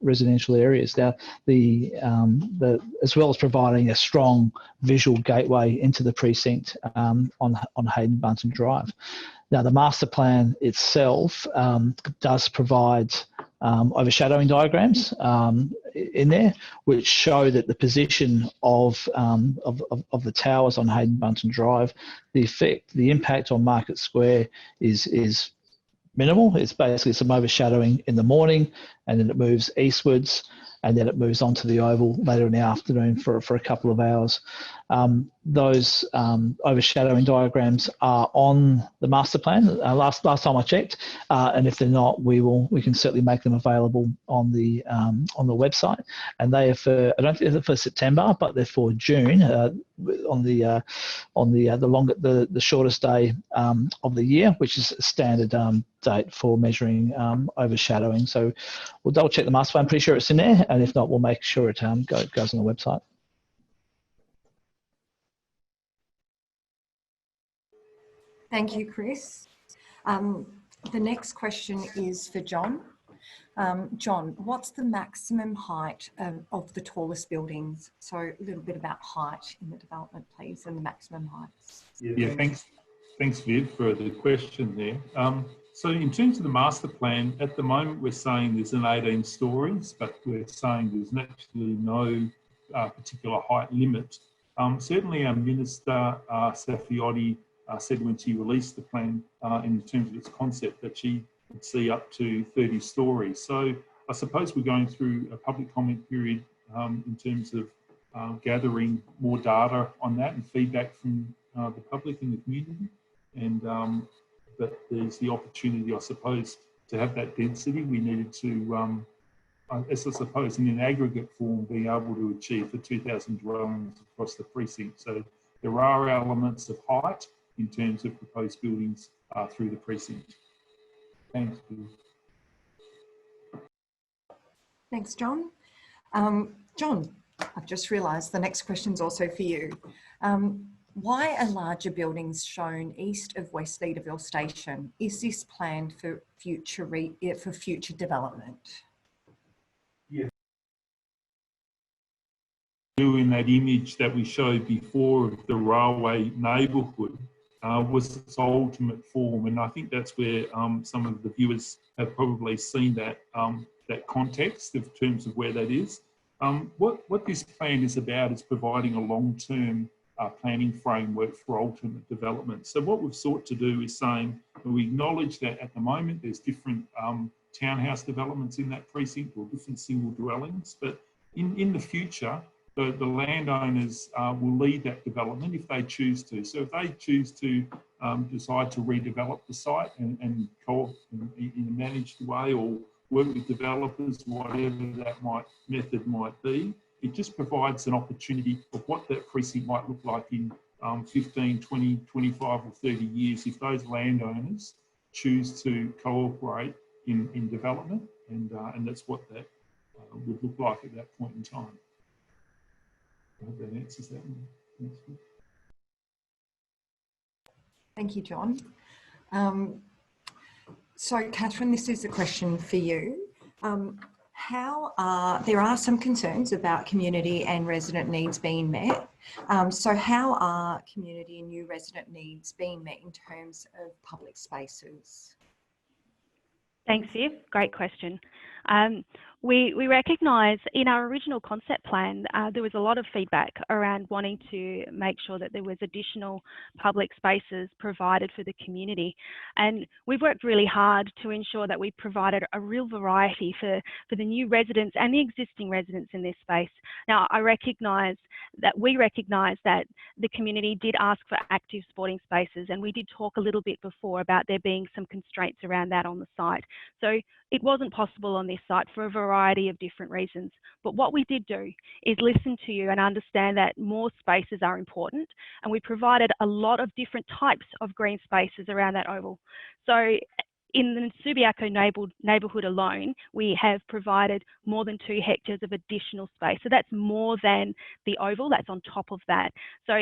residential areas. Now, as well as providing a strong visual gateway into the precinct on Hayden Bunton Drive. Now, the master plan itself does provide overshadowing diagrams in there, which show that the position of the towers on Hayden Bunton Drive, the impact on Market Square is minimal. It's basically some overshadowing in the morning, and then it moves eastwards, and then it moves onto the oval later in the afternoon for a couple of hours. those overshadowing diagrams are on the master plan. Last time I checked, and if they're not, we can certainly make them available on the website. And they are for, I don't think they're for September, but they're for June on the shortest day of the year, which is a standard date for measuring overshadowing. So we'll double check the master plan. I'm pretty sure it's in there, and if not, we'll make sure it goes on the website. Thank you, Chris. The next question is for John. John, what's the maximum height of the tallest buildings? So a little bit about height in the development, please, and the maximum heights. Yeah, thanks, Viv, for the question there. So in terms of the master plan, at the moment we're saying there's an 18 stories, but we're saying there's actually no particular height limit. Certainly our Minister, Safiotti, said when she released the plan in terms of its concept that she would see up to 30 stories. So I suppose we're going through a public comment period in terms of gathering more data on that and feedback from the public and the community. And that there's the opportunity, I suppose, to have that density. We needed to, as I suppose, in an aggregate form, being able to achieve the 2,000 dwellings across the precinct. So there are elements of height in terms of proposed buildings through the precinct. Thanks, Bill. Thanks, John. John, I've just realised the next question is also for you. Why are larger buildings shown east of West Leederville Station? Is this planned for future development? Yeah. In that image that we showed before of the railway neighbourhood was its ultimate form, and I think that's where some of the viewers have probably seen that that context in terms of where that is. What this plan is about is providing a long-term planning framework for ultimate development. So what we've sought to do is saying we acknowledge that at the moment there's different townhouse developments in that precinct or different single dwellings, but in the future, the landowners will lead that development if they choose to. So if they choose to decide to redevelop the site and co-op in a managed way or work with developers, whatever that method might be, it just provides an opportunity of what that precinct might look like in 15, 20, 25 or 30 years if those landowners choose to cooperate in development, and that's what that would look like at that point in time. I hope that answers that one. Thank you, John. So, Catherine, this is a question for you. There are some concerns about community and resident needs being met. So how are community and new resident needs being met in terms of public spaces? Thanks, Viv. Great question. We recognise in our original concept plan, there was a lot of feedback around wanting to make sure that there was additional public spaces provided for the community. And we've worked really hard to ensure that we provided a real variety for the new residents and the existing residents in this space. Now, we recognise that the community did ask for active sporting spaces, and we did talk a little bit before about there being some constraints around that on the site. So it wasn't possible on this site for a variety of different reasons. But what we did do is listen to you and understand that more spaces are important, and we provided a lot of different types of green spaces around that oval. So in the Subiaco neighbourhood alone, we have provided more than 2 hectares of additional space. So that's more than the oval, that's on top of that. So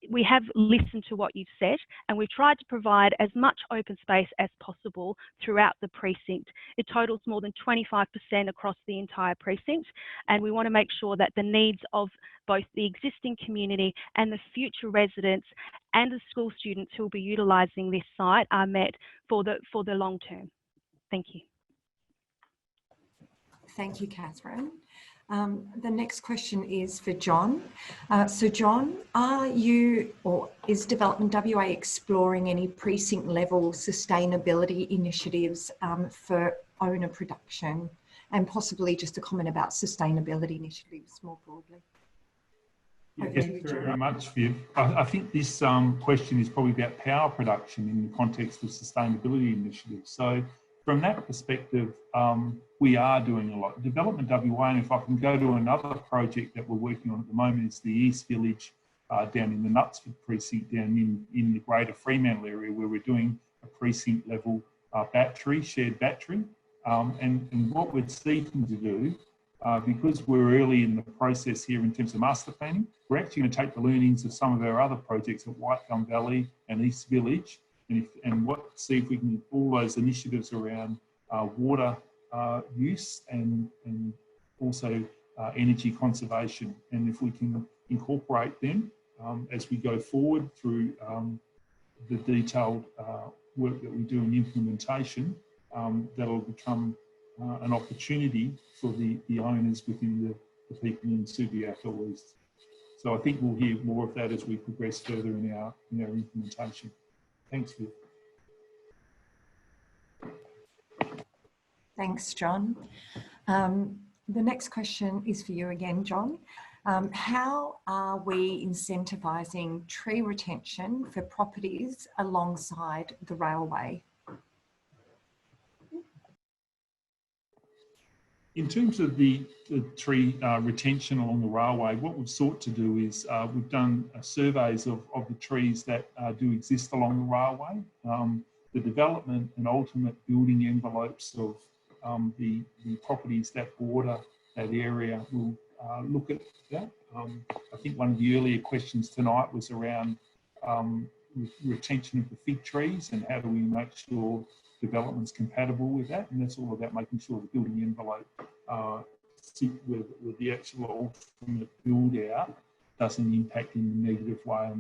we have listened to what you've said, and we've tried to provide as much open space as possible throughout the precinct. It totals more than 25% across the entire precinct, and we want to make sure that the needs of both the existing community and the future residents and the school students who will be utilising this site are met for the long term. Thank you. Thank you, Catherine. The next question is for John. So John, is DevelopmentWA exploring any precinct level sustainability initiatives for owner production, and possibly just a comment about sustainability initiatives more broadly? Over Yes, to you, very John. much, Viv. I think this question is probably about power production in the context of sustainability initiatives. So from that perspective, we are doing a lot. Development WA, and if I can go to another project that we're working on at the moment, is the East Village down in the Knutsford precinct, down in the greater Fremantle area, where we're doing a precinct level shared battery. And what we're seeking to do, because we're early in the process here in terms of master planning, we're actually going to take the learnings of some of our other projects at White Gum Valley and East Village, and see if we can all those initiatives around water use and also energy conservation, and if we can incorporate them as we go forward through the detailed work that we do in implementation, that'll become an opportunity for the owners within the people in Subiaco East. So I think we'll hear more of that as we progress further in our implementation. Thanks, Viv. Thanks, John. The next question is for you again, John. How are we incentivising tree retention for properties alongside the railway? In terms of the tree retention along the railway, what we've sought to do is we've done surveys of the trees that do exist along the railway. The development and ultimate building envelopes of the properties that border that area will look at that. I think one of the earlier questions tonight was around retention of the fig trees and how do we make sure development's compatible with that, and that's all about making sure the building envelope with the actual ultimate build out doesn't impact in a negative way.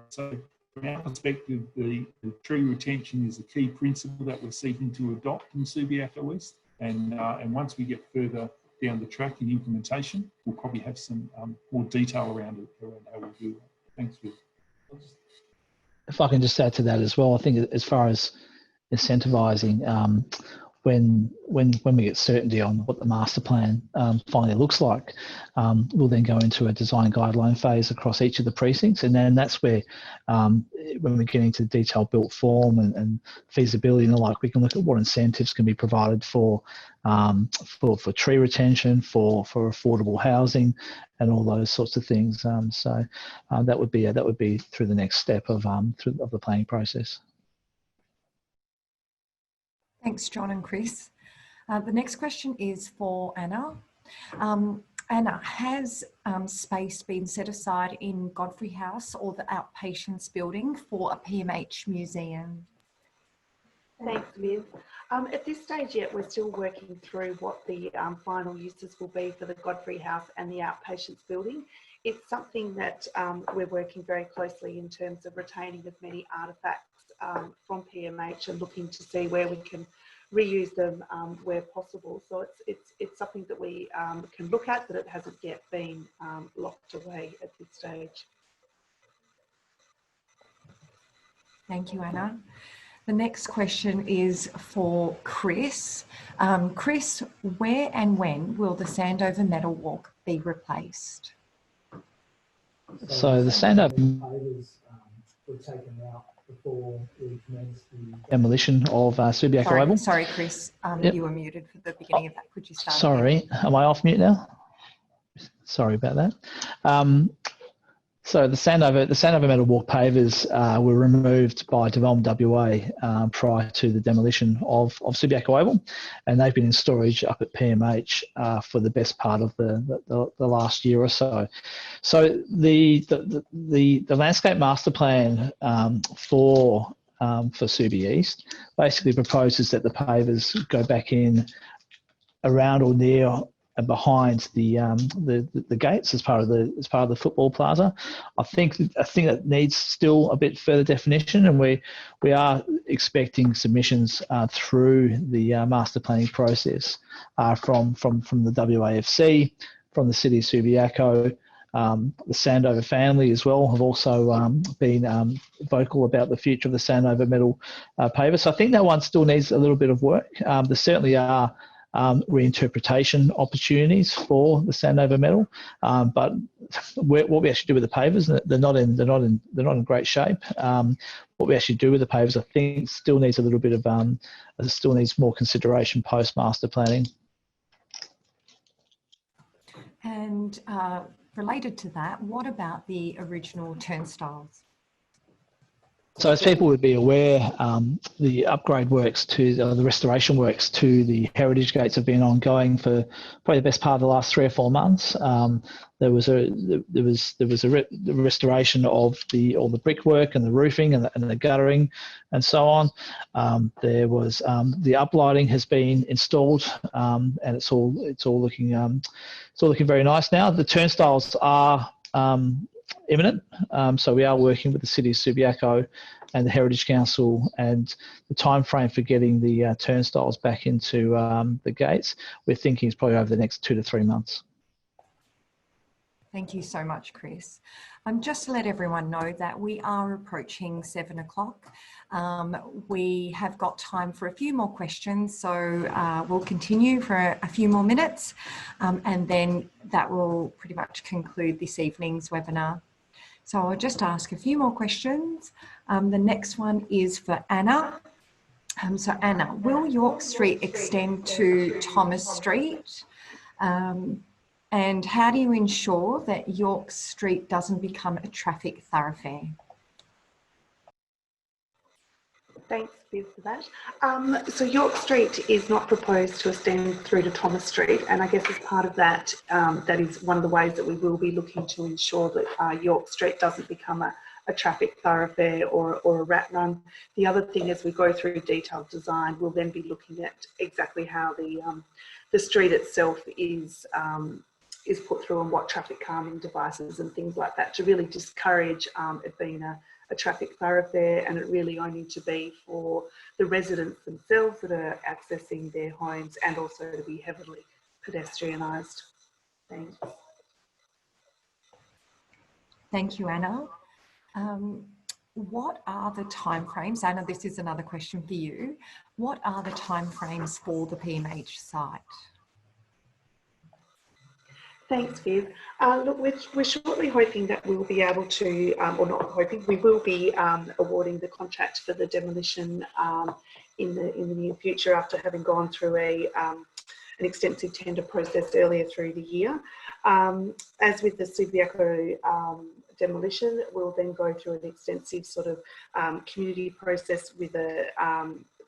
So from our perspective, the tree retention is a key principle that we're seeking to adopt in Subiaco East, and once we get further down the track in implementation, we'll probably have some more detail around how we do that. Thanks, Viv. If I can just add to that as well, I think as far as incentivising, when we get certainty on what the master plan finally looks like, we'll then go into a design guideline phase across each of the precincts, and then that's where when we get into detailed built form and feasibility and the like, we can look at what incentives can be provided for tree retention, for affordable housing, and all those sorts of things. So that would be through the next step of the planning process. Thanks, John and Chris. The next question is for Anna. Anna, has space been set aside in Godfrey House or the outpatients building for a PMH museum? Thanks, Viv. At this stage yet, we're still working through what the final uses will be for the Godfrey House and the outpatients building. It's something that we're working very closely in terms of retaining as many artefacts from PMH and looking to see where we can reuse them where possible. So it's something that we can look at, but it hasn't yet been locked away at this stage. Thank you, Anna. The next question is for Chris. Chris, where and when will the Sandover Metal Walk be replaced? So the Sandover pavers were taken out before we commenced the demolition of Subiaco Oval. Sorry, Chris, Yep. You were muted for the beginning of that. Could you start Sorry, again? am I off mute now? Sorry about that. So the Sandover Metal Walk pavers were removed by DevelopmentWA prior to the demolition of Subiaco Oval, and they've been in storage up at PMH for the best part of the last year or so. So the landscape master plan for Subi East basically proposes that the pavers go back in around or near and behind the gates as part of the football plaza. I think that needs still a bit further definition, and we are expecting submissions through the master planning process from the WAFC, from the City of Subiaco. The Sandover family as well have also been vocal about the future of the Sandover metal paver. So I think that one still needs a little bit of work. There certainly are reinterpretation opportunities for the Sandover metal. But what we actually do with the pavers, they're not in great shape. What we actually do with the pavers, I think, still needs a little bit of still needs more consideration post master planning. And related to that, what about the original turnstiles? So as people would be aware, the upgrade works to the restoration works to the heritage gates have been ongoing for probably the best part of the last 3 or 4 months. There was a restoration of all the brickwork and the roofing and the guttering and so on. There was the uplighting has been installed, and it's all looking very nice now. The turnstiles are imminent, so we are working with the City of Subiaco and the Heritage Council, and the time frame for getting the turnstiles back into the gates, we're thinking is probably over the next 2 to 3 months. Thank you so much, Chris. Just to let everyone know that we are approaching 7 o'clock. We have got time for a few more questions, so we'll continue for a few more minutes, and then that will pretty much conclude this evening's webinar. So I'll just ask a few more questions. The next one is for Anna. So Anna, will York Street extend to Thomas Street? And how do you ensure that York Street doesn't become a traffic thoroughfare? Thanks, Viv, for that. So York Street is not proposed to extend through to Thomas Street, and I guess as part of that, that is one of the ways that we will be looking to ensure that York Street doesn't become a traffic thoroughfare or a rat run. The other thing, as we go through detailed design, we'll then be looking at exactly how the street itself is put through and what traffic calming devices and things like that to really discourage it being a traffic thoroughfare, and it really only to be for the residents themselves that are accessing their homes, and also to be heavily pedestrianised. Thanks. Thank you, Anna. What are the timeframes? Anna, this is another question for you. What are the timeframes for the PMH site? Thanks, Viv. Look, we're shortly hoping that we'll be able to, or not hoping, we will be awarding the contract for the demolition in the near future, after having gone through an extensive tender process earlier through the year. As with the Subiaco demolition, we'll then go through an extensive sort of community process with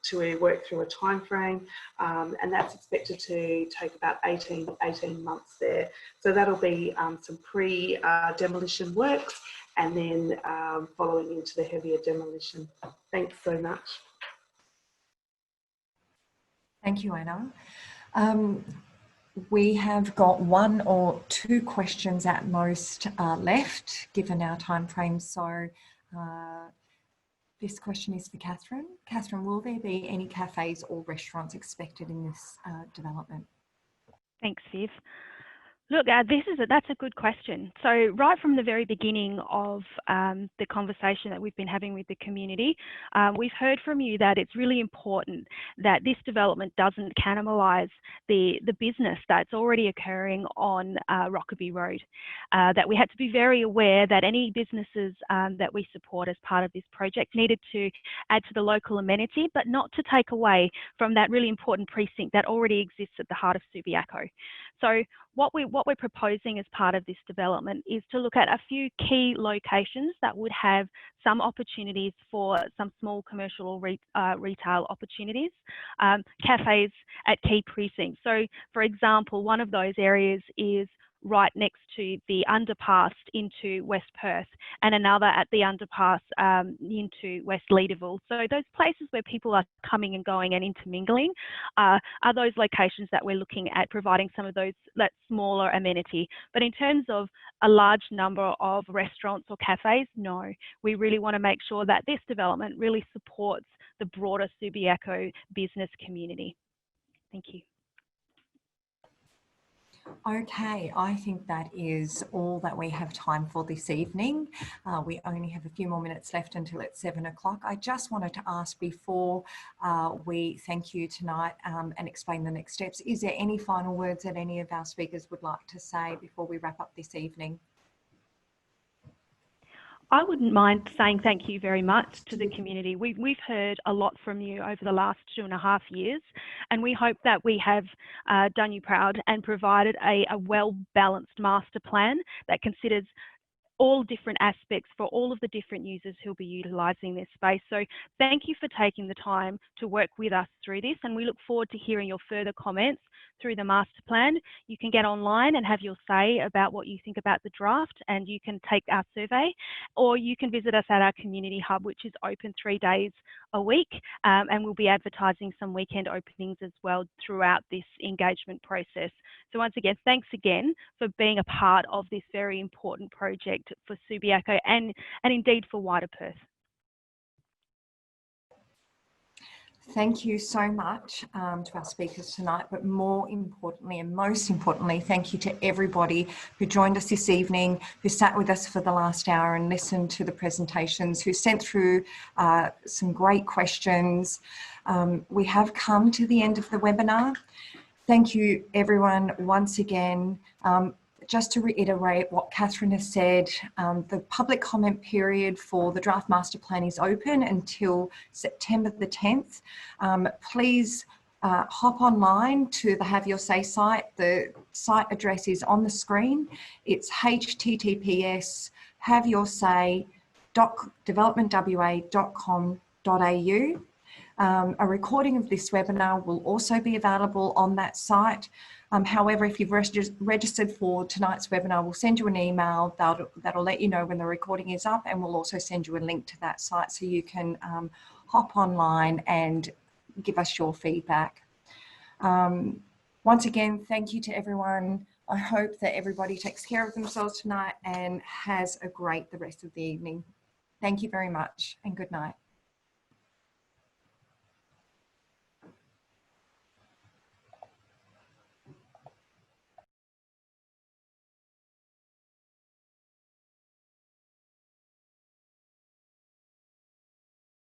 to work through a time frame, and that's expected to take about 18 months there. So that'll be some pre-demolition works, and then following into the heavier demolition. Thanks so much. Thank you, Anna. We have got 1 or 2 questions at most left, given our time frame. So this question is for Catherine. Catherine, will there be any cafes or restaurants expected in this development? Thanks, Viv. Look, that's a good question. So right from the very beginning of the conversation that we've been having with the community, we've heard from you that it's really important that this development doesn't cannibalise the business that's already occurring on Rockaby Road. That we had to be very aware that any businesses that we support as part of this project needed to add to the local amenity, but not to take away from that really important precinct that already exists at the heart of Subiaco. So what we're proposing as part of this development is to look at a few key locations that would have some opportunities for some small commercial or retail opportunities, cafes at key precincts. So for example, one of those areas is right next to the underpass into West Perth, and another at the underpass into West Leederville. So those places where people are coming and going and intermingling are those locations that we're looking at providing some of that smaller amenity. But in terms of a large number of restaurants or cafes, no. We really want to make sure that this development really supports the broader Subiaco business community. Thank you. Okay, I think that is all that we have time for this evening. We only have a few more minutes left until it's 7 o'clock. I just wanted to ask before we thank you tonight and explain the next steps, is there any final words that any of our speakers would like to say before we wrap up this evening? I wouldn't mind saying thank you very much to the community. We've heard a lot from you over the last 2.5 years, and we hope that we have done you proud and provided a well-balanced master plan that considers all different aspects for all of the different users who'll be utilising this space. So thank you for taking the time to work with us through this, and we look forward to hearing your further comments through the master plan. You can get online and have your say about what you think about the draft, and you can take our survey, or you can visit us at our community hub, which is open 3 days a week, and we'll be advertising some weekend openings as well throughout this engagement process. So once again, thanks again for being a part of this very important project for Subiaco and indeed for wider Perth. Thank you so much to our speakers tonight, but more importantly and most importantly, thank you to everybody who joined us this evening, who sat with us for the last hour and listened to the presentations, who sent through some great questions. We have come to the end of the webinar. Thank you everyone once again. Just to reiterate what Catherine has said, the public comment period for the draft master plan is open until September the 10th. Please hop online to the Have Your Say site. The site address is on the screen. It's https://haveyoursay.developmentwa.com.au. A recording of this webinar will also be available on that site. However, if you've registered for tonight's webinar, we'll send you an email that'll let you know when the recording is up, and we'll also send you a link to that site so you can hop online and give us your feedback. Once again, thank you to everyone. I hope that everybody takes care of themselves tonight and has the rest of the evening. Thank you very much and good night.